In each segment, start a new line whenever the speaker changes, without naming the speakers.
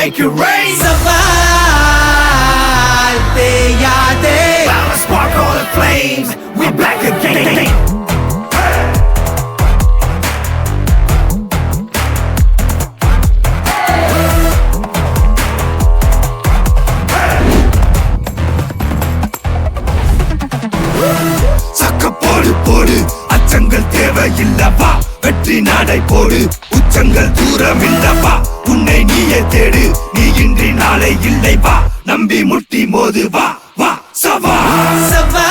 make it rain. Saval te yaade, I'll spark all the flames. We're back again. போடு அச்சங்கள் தேவையில்லவா, வெற்றி நடை போடு, உச்சங்கள் தூரம் இல்லவா, உன்னை நீயே தேடு, நீ இன்றி நாளை இல்லை வா, நம்பி முட்டி மோது வா வா. சவால் சவால்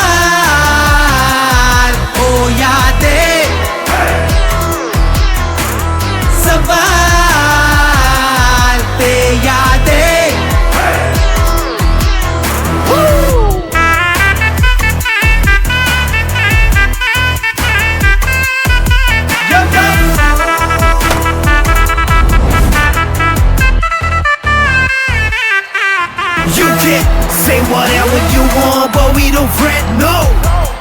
ஓயாதே, சவால் தேயாதே. Say whatever you want, but we don't fret, no.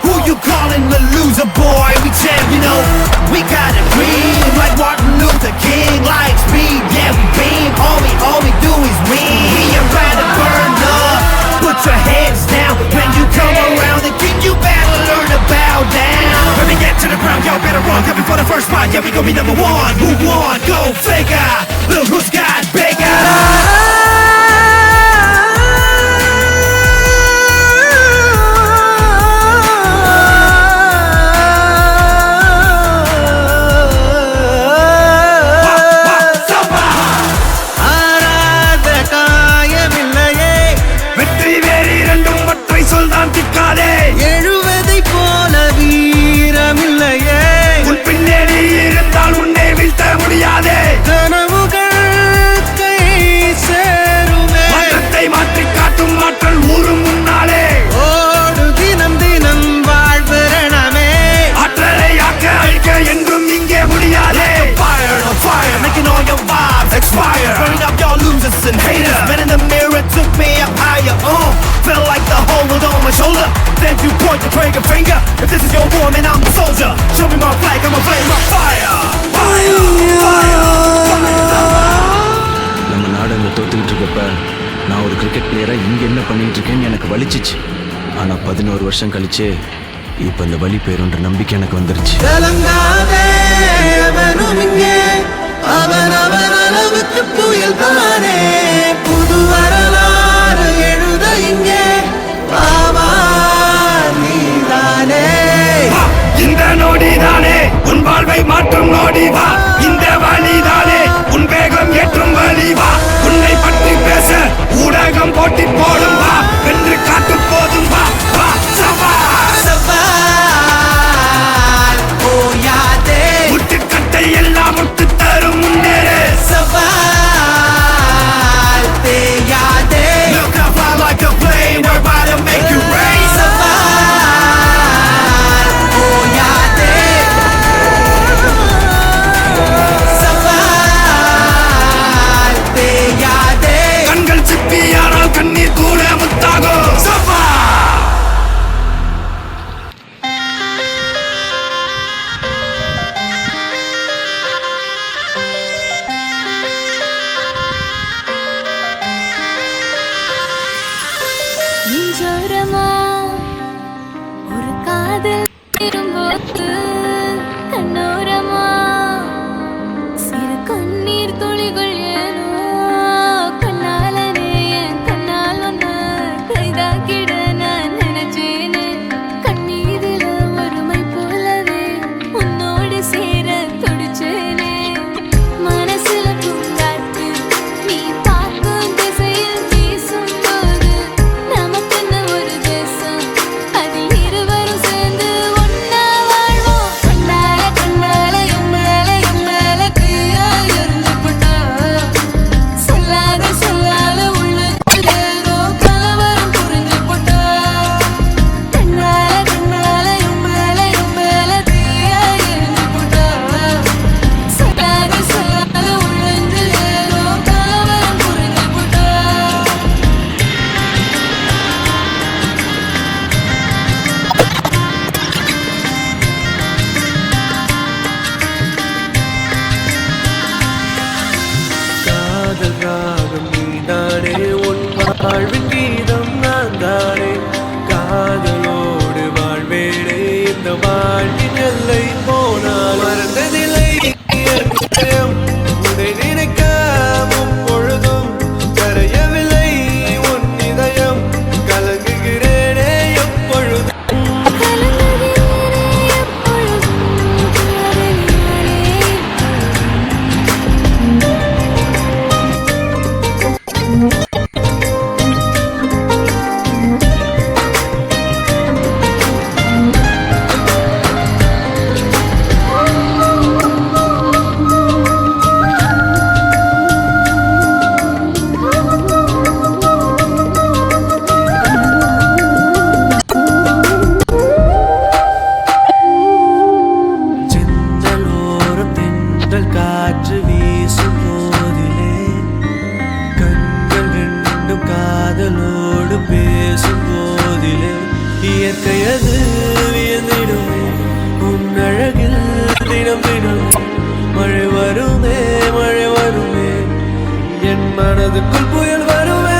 Who you calling the loser, boy? We champion, know. We got a dream like Martin Luther King, like speed, yeah, we beam. All we do is win. We are ready to burn up. Put your heads down when you come around the king. You better learn to bow down. When we get to the ground, y'all better run. Coming for the first spot, yeah, we gon' be number one. Who won? Go figure. Look who's got bigger. எழுவதை போல வீரமில்லையே, உன் பின்னேறி இருந்தால் உன்னை வீழ்த்த முடியாதே. கனவுகள் கை சேருமே, மாற்றத்தை மாற்றி காட்டும் மாற்றல் ஊரும் முன்னாலே. ஓடு தினம் தினம் வாழ்விரணமே, ஆற்றலை ஆக்க அழிக்க என்றும் இங்கே முடியாதே. Fire on fire, making all your vibes expire, burning up your losers and haters. Men in the mirror took me up higher, felt like the whole world on my shoulder. Then you point the trigger finger. If this is your war, man, I'm the soldier. Show me my flag, I'ma flame my fire. Fire, fire, fire.
நம்ம நாடு அங்கே தோத்துக்கிட்டு இருக்கப்ப நான் ஒரு cricket பிளேயரா இங்கே என்ன பண்ணிட்டு இருக்கேன்னு எனக்கு வலிச்சிச்சு. ஆனால் 11 வருஷம் கழிச்சு இப்போ இந்த வலி போயிருன்ற நம்பிக்கை எனக்கு வந்துருச்சு.
அவன் அளவுக்கு புயல் தானே, புது வரலாறு எழுத இங்கே பாவா நீதானே. இந்த நொடிதானே உன் வாழ்வை மாற்றும் நொடி வா, இந்த வழிதானே உன் வேகம் ஏற்றும் வழி வா. உன்னை பற்றி பேச ஊடகம் போட்டி போடும் வா, வென்று காட்டு போதும் வா வா. சவால் சவால் ஓயாதே, முட்டுக்கட்டை எல்லாம் முட்டு தரும் முன்னேறு. சவால் தேயாதே, look I fly like a plane, we're about to make it rain. சவால் ஓயாதே, சவால் தேயாதே. கண்கள் சிப்பியானால் கண்ணீர் கூட முத்தாகும். சவால்
நெஞ்சோரமா ஒரு காதல் திரும்போது, கண்ணோரமா சிறு கண்ணீர் துளிகள் ஏனோ கண்ணாலனே என் கண்ணால் ஒன்று கைதாக்கிட நான் நினைச்சேனே. கண்ணீரில ஒருமை போலவே உன்னோடு சேர துடிச்சேனே. மனசுல பூங்காற்று நீ பார்க்கும் திசையில் வீசும்போது, நமக்குன்னு ஒரு தேசம் அதில் இருவரும் சேர்ந்து ஒன்னா வாழ்வோம்.
வாழ்வின் கீதம் நான் தானே காதலோடு வாழ்வேனே இந்த வாழ்வின் எல்லை போனால் மறந்ததில்லை உன்னை நினைக்க முப்பொழுதும் கரையவில்லை உன் இதயம் கலங்குகிறேனே எப்பொழுதும் காற்று வீசும் போதிலே கண்கள் ரெண்டும் காதலோடு பேசும் போதிலே இயற்கையது வியந்திடுமே உன் அழகில் தினம் தினமே மழை வருமே என் மனதுக்குள் புயல் வருமே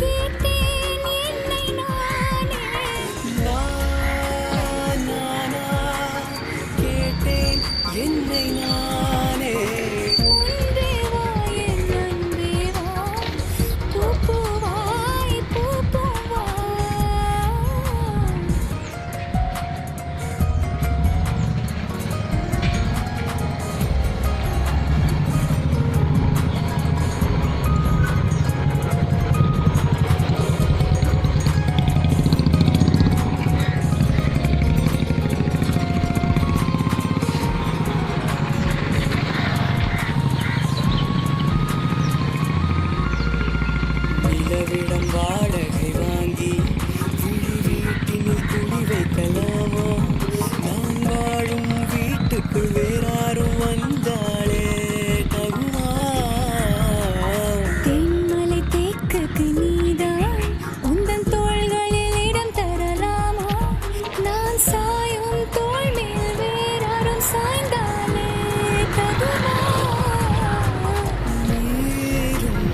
கேட்டேன் என்னை நான்
எனக்குள் வேறாரும் வந்தாளே தகுமா
தென்மலை தேக்குக்கு நீதான் உந்தன் தோள்களில் இடம் தரலாமா நான் சாயும் தோள் மேல் வேறாரும் சாய்ந்தாலே தகுமா
நீரும்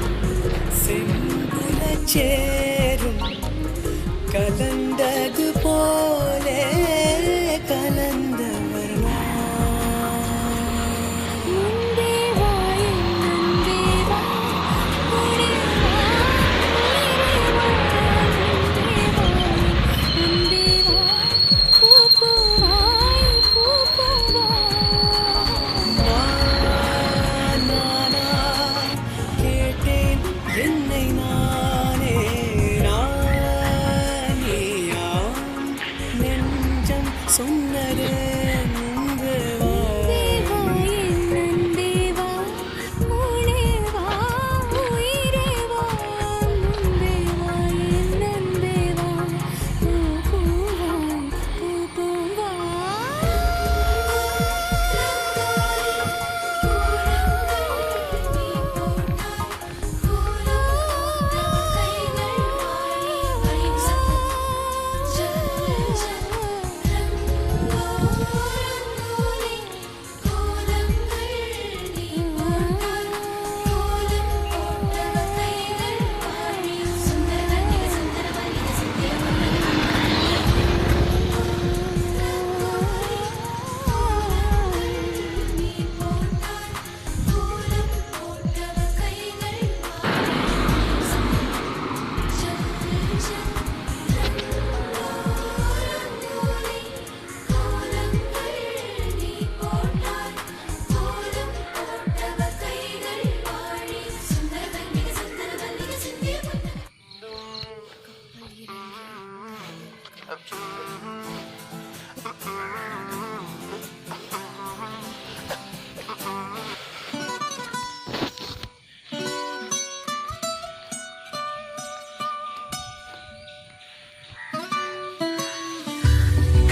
செங்குலச் சேரும் கலந்தது போலே கலந்தவர்
முன்பே வா என் அன்பே வா உடனே வா உயிரே வா அன்பே வா பூ பூவாய் பூ பூவா
நானா கேட்டேன் என்னை நானே நானியா நெஞ்சம் சொன்னதே முன்பே வா
தேவா என் அன்பே வா உடனே வா உயிரே வா முன்பே வா என் அன்பே வா பூ பூவாய் பூ பூவா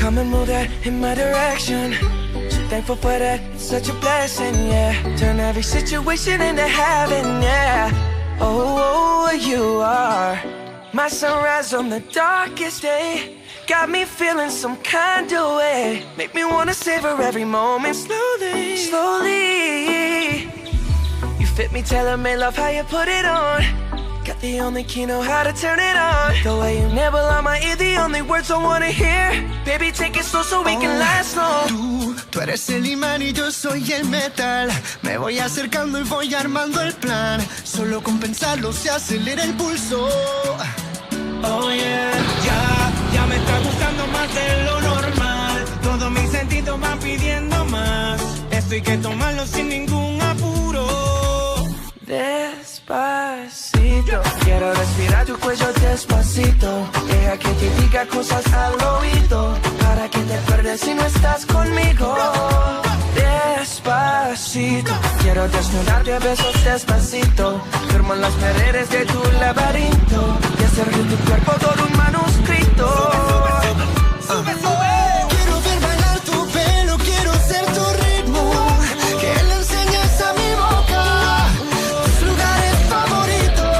Come and move that in my direction. So thankful for that, it's such a blessing, yeah. Turn every situation into heaven, yeah. Oh, you are my sunrise on the darkest day. Got me feeling some kind of way. Make me wanna savor every moment slowly, slowly. You fit me, tailor-made, love how you put it on. Got the only key, know how to turn it on. The way you nibble on my ear, the only words I wanna hear. Baby, take it slow so we can last long.
Tú eres el imán y yo soy el metal. Me voy acercando y voy armando el plan. Solo con pensarlo se acelera el pulso.
Oh yeah, ya me está gustando más de lo normal. Todos mis sentidos van pidiendo más. Esto hay que tomarlo sin ningún apuro. Despacito, quiero respirar tu cuello despacito. Deja que te diga cosas al oído, para que te acuerdes si no estás conmigo. Despacito, quiero desnudarte a besos despacito. Firmo en las paredes de tu laberinto y hacer de tu cuerpo todo un manuscrito. Sube, sube.
Quiero ver bailar tu pelo, quiero ser tu ritmo. Que le enseñes a mi boca tus lugares favoritos.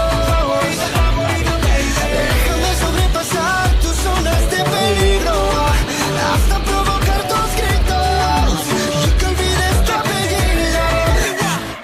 Déjame sobrepasar tus zonas de peligro, hasta provocar tus gritos y que olvides tu apellido.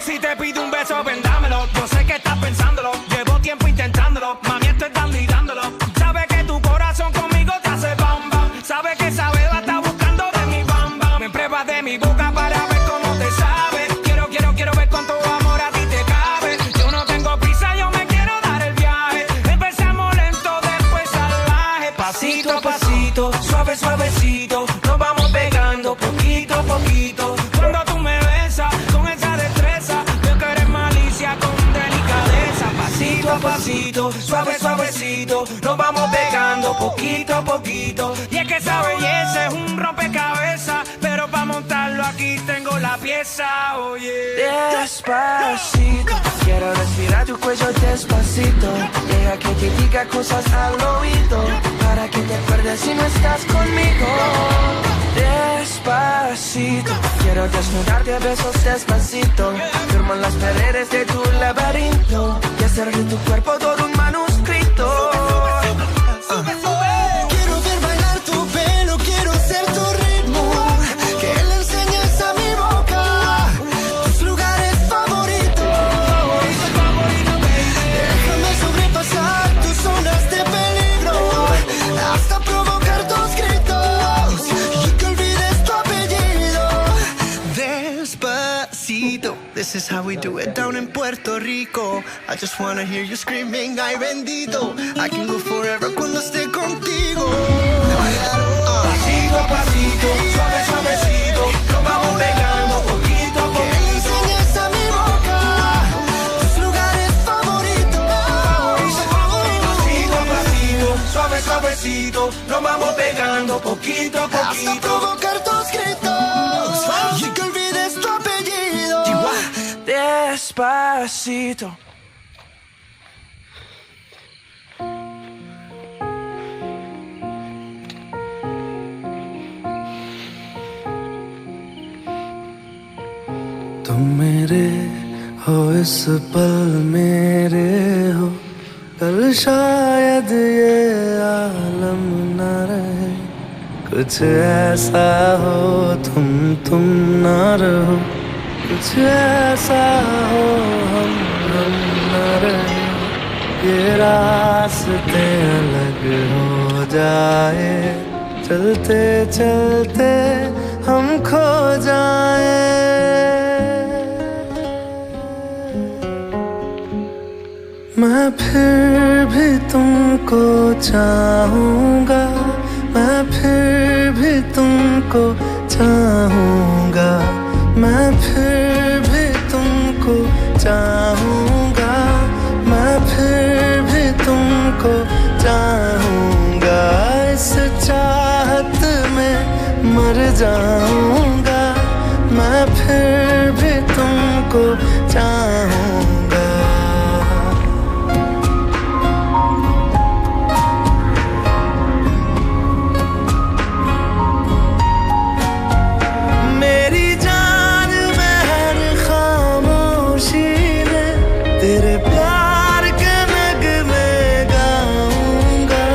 Si te pido un beso, ven dámelo. Yo sé que estás pensándolo, llevo tiempo intentándolo. Mami, estoy dando y dándolo. Sabes que tu corazón conmigo te hace bam bam. Sabes que esa beba está buscando de mi bam bam. Me pruebas de mi boca para ver cómo te sabe. Quiero ver cuánto amor a ti te cabe. Yo no tengo prisa, yo me quiero dar el viaje. Empezamos lento, después salvaje. Pasito a pasito, suave, suavecito. Nos vamos pegando poquito a poquito. Cuando tú me besas con esa destreza, veo que eres malicia con delicadeza. Pasito a pasito, suave, suavecito. Nos vamos pegando poquito a poquito. Y es que esa belleza es un rompecabezas, pero para montarlo aquí tengo la pieza, oye. Despacito, quiero respirar tu cuello despacito. Deja que te diga cosas al oído, para que te acuerdes si no estás conmigo. Despacito, quiero desnudarte a besos despacito, firmo las paredes de tu laberinto y hacer de tu cuerpo todo un manuscrito.
Quiero ver bailar tu pelo, quiero ser tu ritmo, que le enseñes a mi boca tus lugares favoritos. Déjame sobrepasar tus zonas de peligro, hasta provocar tus gritos y que olvides tu apellido. Despacito, this is how we do it down in Puerto Rico. I just wanna hear you screaming, ay bendito. I can go forever cuando esté contigo.
Pasito a pasito, suave suavecito, nos vamos pegando poquito a
Que le
poquito.
enseñes a mi boca tus lugares favoritos.
Pasito a pasito, suave suavecito, nos vamos pegando poquito a
Hasta
poquito.
provocar tus gritos y que olvides tu apellido.
Despacito.
तुम मेरे हो इस पल मेरे हो, कल शायद ये आलम न रहे। कुछ ऐसा हो तुम ना रहो, कुछ ऐसा हो हम न रहे। ये रास्ते अलग हो जाए, चलते चलते हम खो जाए। मैं फिर भी तुमको चाहूँगा, मैं फिर भी तुमको चाहूँगा, मैं फिर भी तुमको चाहूँगा, मैं फिर भी तुमको चाहूँगा। इस चाहत में मर जाऊँगा, मैं फिर भी तुमको चाहूँगा। मेरी जान में हर खामोशी में तेरे प्यार के नगमे गाऊंगा।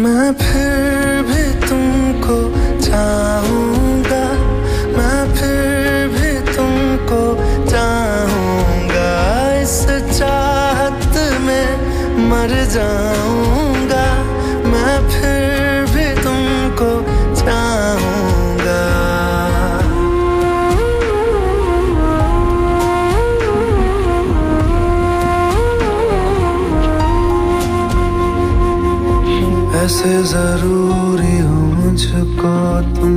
मैं फिर भी तुमको चाहूँगा, मैं फिर भी तुमको चाहूँगा। इस चाहत में मर जाऊँगा, मैं फिर भी तुमको चाहूँगा। ऐसे जरूरी हो मुझको तुम,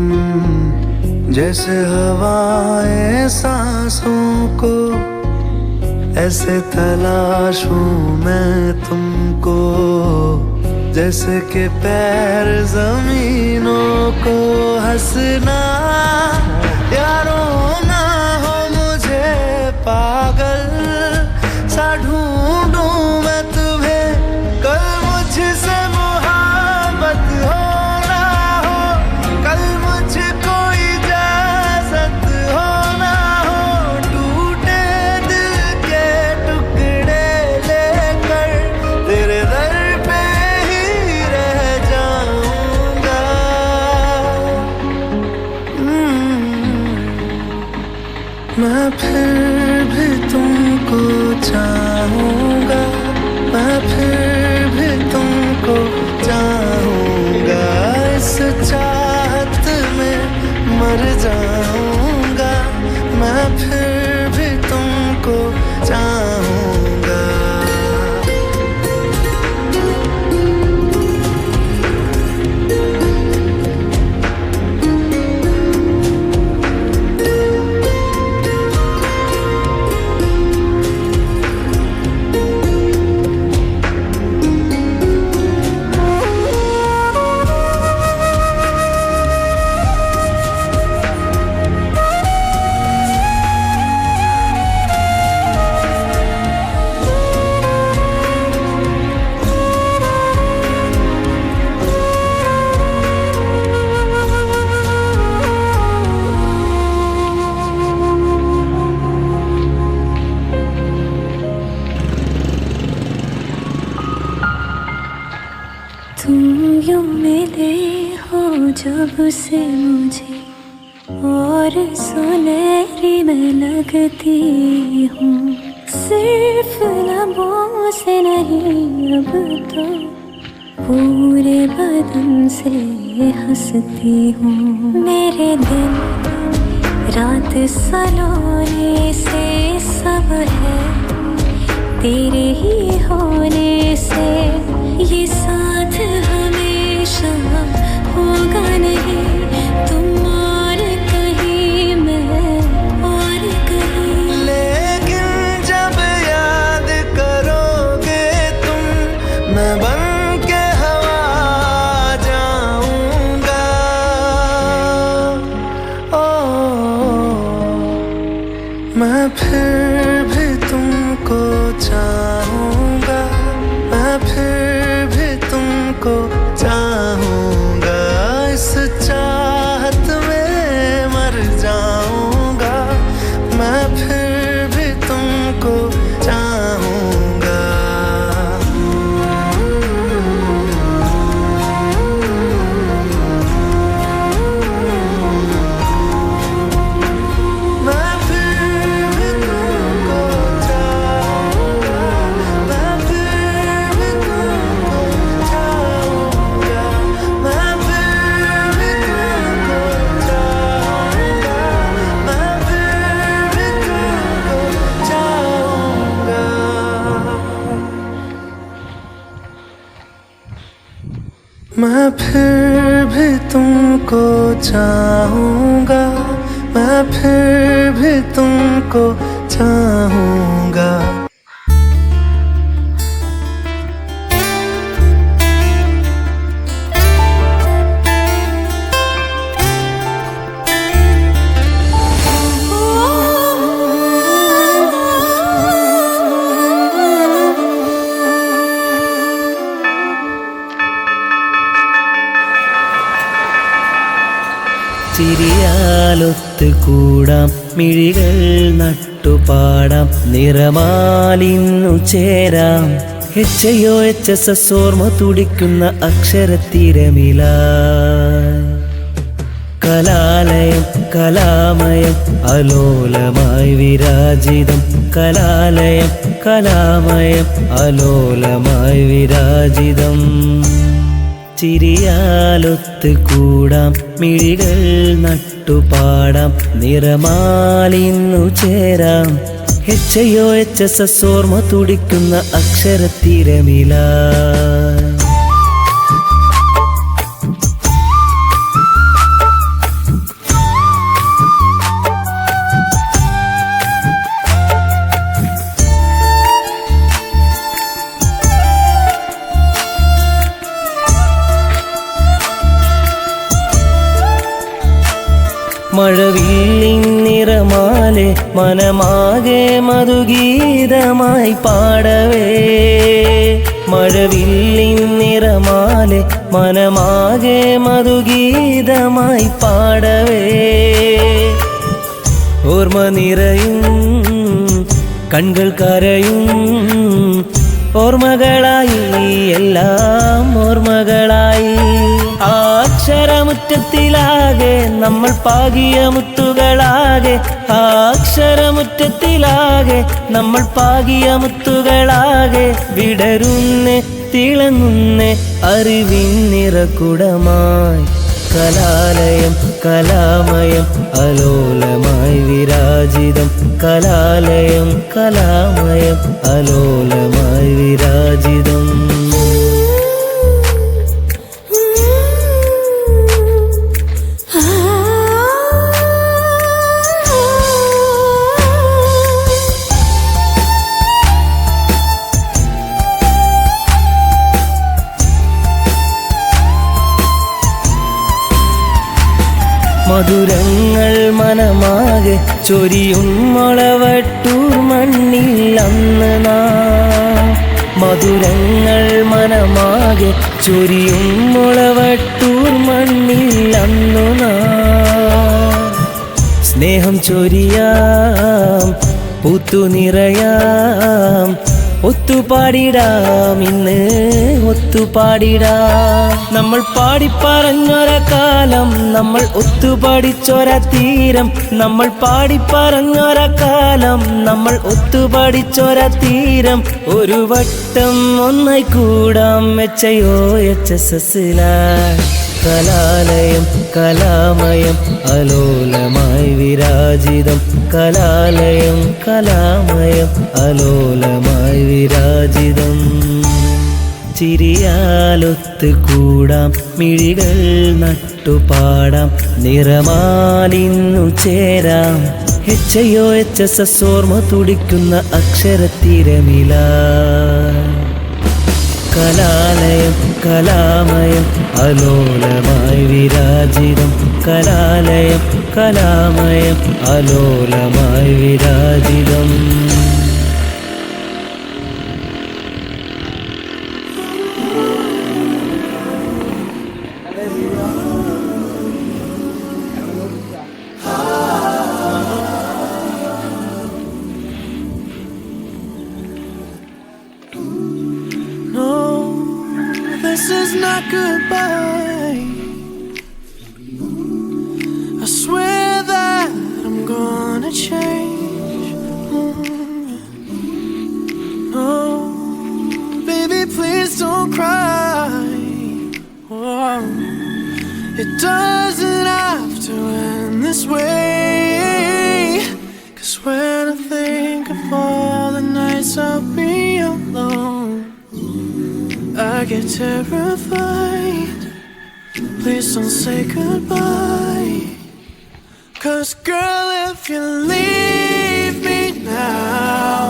जैसे हवाएं सांसों को। ऐसे तलाशूं मैं तुमको, जैसे कि पैर जमीनों को। हंसना या रोना हो मुझे पागल सा ढूंढूं मैं तुम्हें। कल मुझसे मोहब्बत हो ना हो, कल मुझको इजाजत हो ना हो। टूटे दिल के टुकड़े लेकर तेरे दर पे ही रह जाऊंगा। मैं फिर भी तुमको चाहूँगा, मैं फिर भी तुमको चाहूँगा। इस चाहत में मर जाऊँगा, मैं फिर भी तुमको चाहूँगा।
यूं मिले हो जब से मुझे और सुनहरी मैं लगती हूँ, सिर्फ लबों से नहीं अब तो पूरे बदन से हंसती हूँ। मेरे दिन रात सलोने से सब है तेरे ही होने से, ये साथ हमेशा होगा नहीं, तुम और कहीं मैं और कहीं।
लेकिन जब याद करोगे तुम मैं बन के हवा जाऊंगा। मैं फिर भी तुमको चाहूंगा, मैं फिर भी तुमको चाहूंगा, इस चाहत में मर जाऊंगा, मैं फिर भी तुमको चाहूंगा। मैं फिर भी तुमको चाहूंगा, मैं फिर भी तुमको चाहूंगा, मैं फिर भी तुमको चाहूंगा, मैं फिर भी तुमको चाहूंगा। मैं फिर भी तुमको चाहूंगा, मैं फिर भी तुमको चाहूंगा।
ചിരിയാലൊത്ത് കൂടാം, മിഴികൾ നട്ടുപാടാം, നിറമാലിന്നു ചേരാം, HIO HSS ഓർമ്മ തുടിക്കുന്ന അക്ഷരത്തിരമില. കലാലയം കലാമയം അലോലമായി വിരാജിതം, കലാലയം കലാമയം അലോലമായി വിരാജിതം. ചിരിയാലൊത്ത് കൂടാം, മിഴികൾ നട്ടുപാടാം, നിറമാലിന്നു ചേരാം, HIO HSS ഓർമ്മ തുടിക്കുന്ന അക്ഷരത്തിരമില. മഴവില്ലിൻ നിറമാലെ മനമാകെ മധുഗീതമായി പാടവേ, മഴവില്ലിൻ നിറമാലെ മനമാകെ മധുഗീതമായി പാടവേ. ഓർമ്മ നിറയും കൺകൾ കരയും, ഓർമ്മകളായി എല്ലാം ഓർമ്മകളായി. ആ അക്ഷരമുറ്റത്തിലാകെ നമ്മൾ പാകിയ മുത്തുകളാകെ, ആ അക്ഷരമുറ്റത്തിലാകെ നമ്മൾ പാകിയ മുത്തുകളാകെ വിടരുന്നേ തിളങ്ങുന്നേ അറിവിൻ നിറകുടമായി. കലാലയം കലാമയം അലോലമായി വിരാജിതം, കലാലയം കലാമയം അലോലമായി വിരാജിതം. മധുരങ്ങൾ മനമാകെ ചൊരിയും മുളവട്ടൂർ മണ്ണിൽ അന്ന് നാം, മധുരങ്ങൾ മനമാകെ ചൊരിയും മുളവട്ടൂർ മണ്ണിൽ അന്നു നാം. സ്നേഹം ചൊരിയാം പൂത്തു നിറയാം ഒത്തുപാടിടാം ഇന്ന് ഒത്തുപാടിടാം. നമ്മൾ പാടിപ്പറഞ്ഞൊര കാലം, നമ്മൾ ഒത്തുപടിച്ചൊര തീരം. നമ്മൾ പാടിപ്പറഞ്ഞൊര കാലം, നമ്മൾ ഒത്തുപടിച്ചൊര തീരം. ഒരു വട്ടം ഒന്നായി കൂടാം HIOHSS-ലായി. കലാലയം കലാമയം അലോലമായി വിരാജിതം. കലാലയം കലാമയം അലോലമായി വിരാജിതം. ചിരിയാലൊത്ത് കൂടാം, മിഴികൾ നട്ടുപാടാം, നിറമാലിന്നു ചേരാം. HIOHSS ഓർമ്മ തുടിക്കുന്ന അക്ഷരത്തിരമില. കലാലയം കലാമയം അലോലമായി വിരാജിതം. കലാലയം കലാമയം അലോലമായി വിരാജിതം.
This is not goodbye. I swear that I'm gonna change. Oh, baby, please don't cry. Oh, it doesn't have to end this way. 'Cause when I think of all the nights I'll be alone, I get terrified. Please don't say goodbye. 'Cause girl, if you leave me now,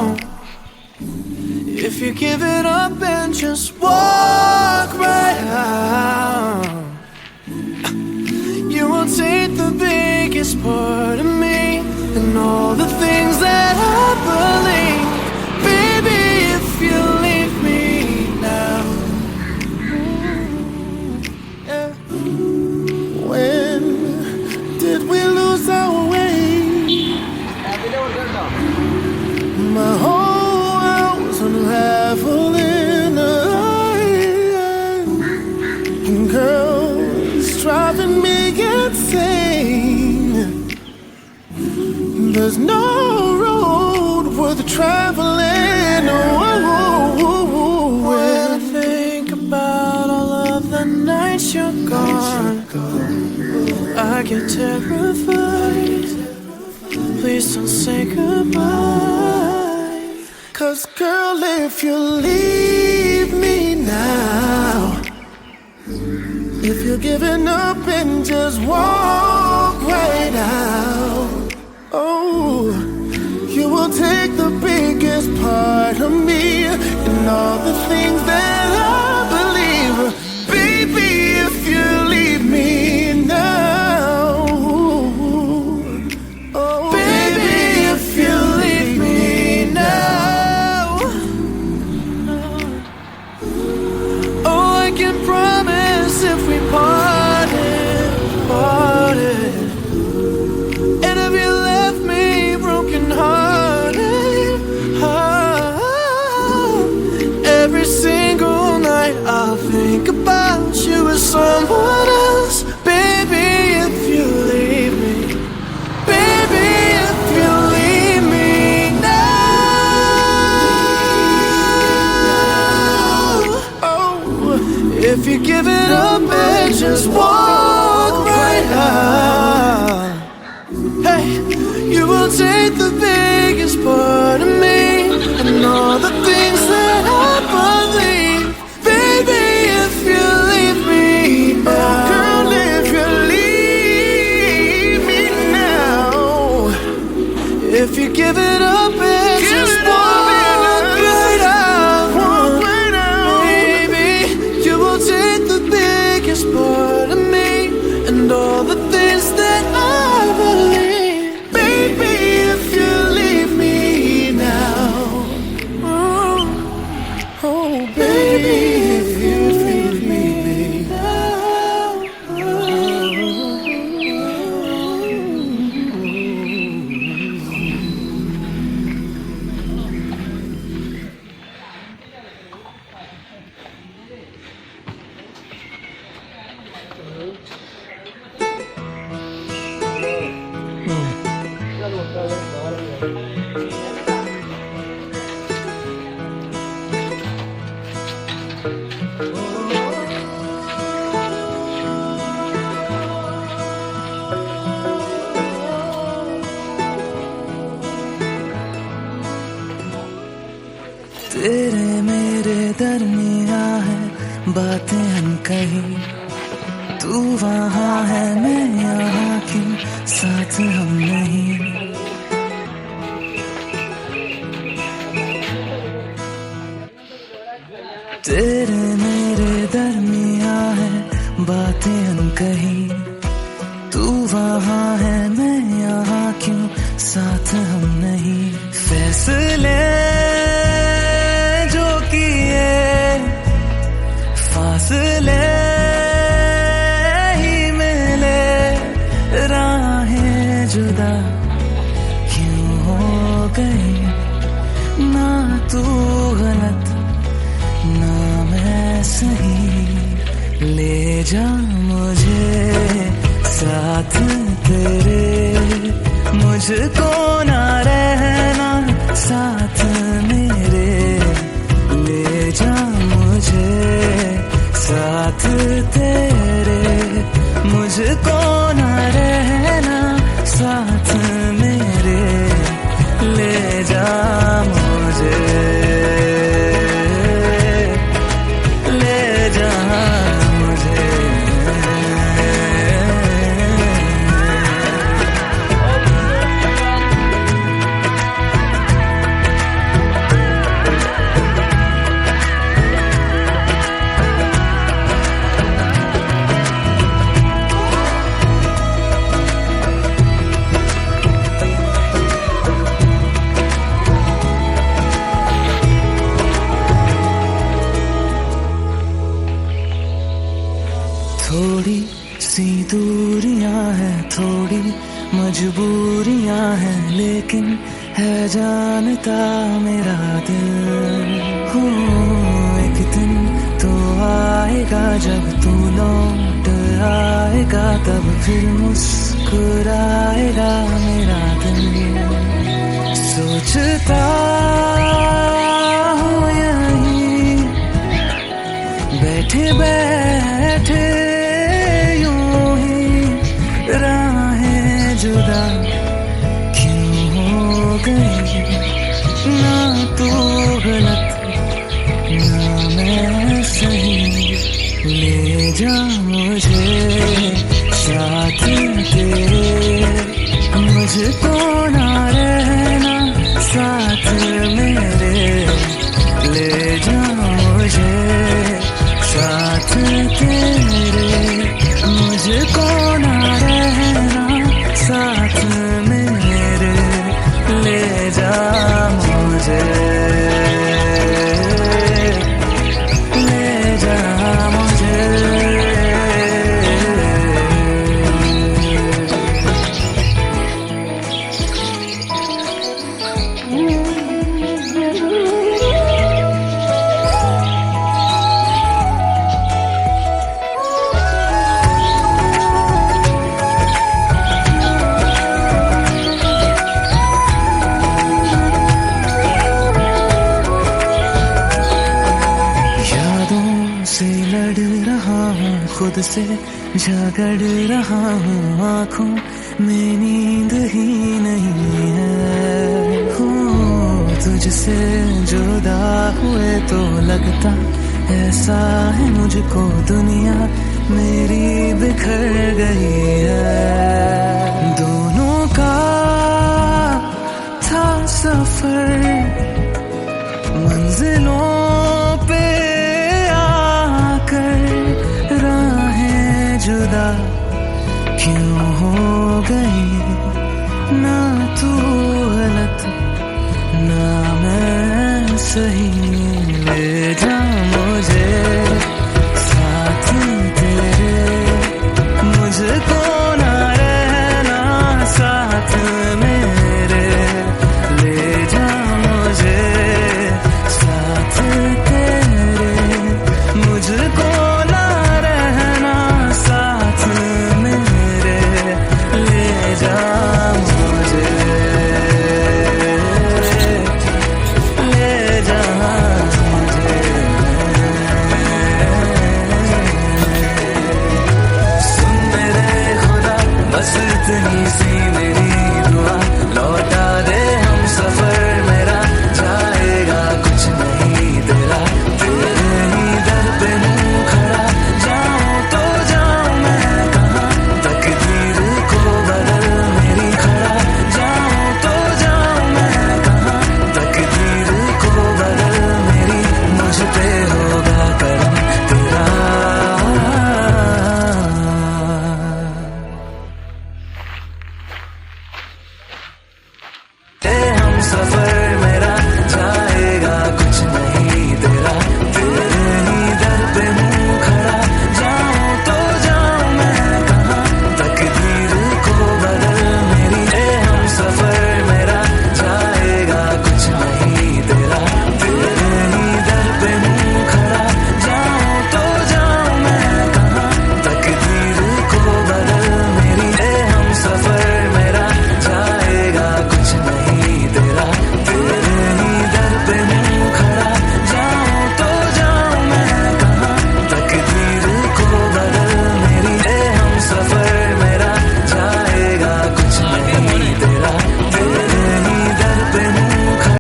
if you give it up and just walk right out, you will take the biggest part of me and all the things that I believe. Baby, if you leave me now.
When did we lose our way? My whole world was unraveling. Girl, it's driving me insane. There's no road worth traveling.
When I think about all of the nights you're gone, I get terrified. Please don't say goodbye.
'Cause girl, if you leave me now, if you're giving up and just walk right out, oh, you will take the biggest part of me and all the things that I believe. Baby, if you leave me now, oh,
Baby, if you leave me now, oh, I can promise if we parted, and if you left me broken hearted, every single night I'll think about you as someone else. Baby, if you leave me, baby, if you leave me now,
oh,
if you give it up and just walk right out, hey, you will take the biggest part of me and all the things that I believe. Baby, if you leave me now,
girl, if you leave me now,
if you give it up and just walk right out, baby, you will take the biggest part of me and all the things that I believe.
baby, if you leave me now, oh, baby, if you leave me
now.
तेरे मेरे दरमिया है बातें अनकही, तू वहाँ है मैं यहाँ क्यों साथ हम नहीं। तेरे मेरे दरमिया है बातें अनकही, तू वहाँ है मैं यहाँ क्यों साथ हम नहीं। फैसले जो किए फासले ही मिले, राहें जुदा क्यों हो गई। ना तू गलत ना मैं सही, ले जा मुझे साथ तेरे, मुझको ना रहना साथ मेरे। ले जा मुझे साथ तेरे, मुझको ना रहना साथ मेरे। ले जा मुझे, ले जा मुझे। थोड़ी सी दूरियां हैं, थोड़ी मजबूरियां हैं, लेकिन है जानता मेरा दिल। हो एक दिन तो आएगा जब तू लौट आएगा, तब फिर मुस्कुराएगा मेरा दिल। सोचता हूँ यहीं बैठे बैठे राहें जुदा क्यों हो गई। ना तू गलत ना मैं सही, ले जा मुझे साथ तेरे, मुझको ना रहना साथ मेरे। ले जा मुझे साथ तेरे, मुझको ना रहना साथ मेरे। ले जा मुझे, ले जा मुझे। खुद से झगड़ रहा हूँ, आँखों में नींद ही नहीं है। हो तुझसे जुदा हुए तो लगता ऐसा है मुझको दुनिया मेरी बिखर गई है। दोनों का था सफर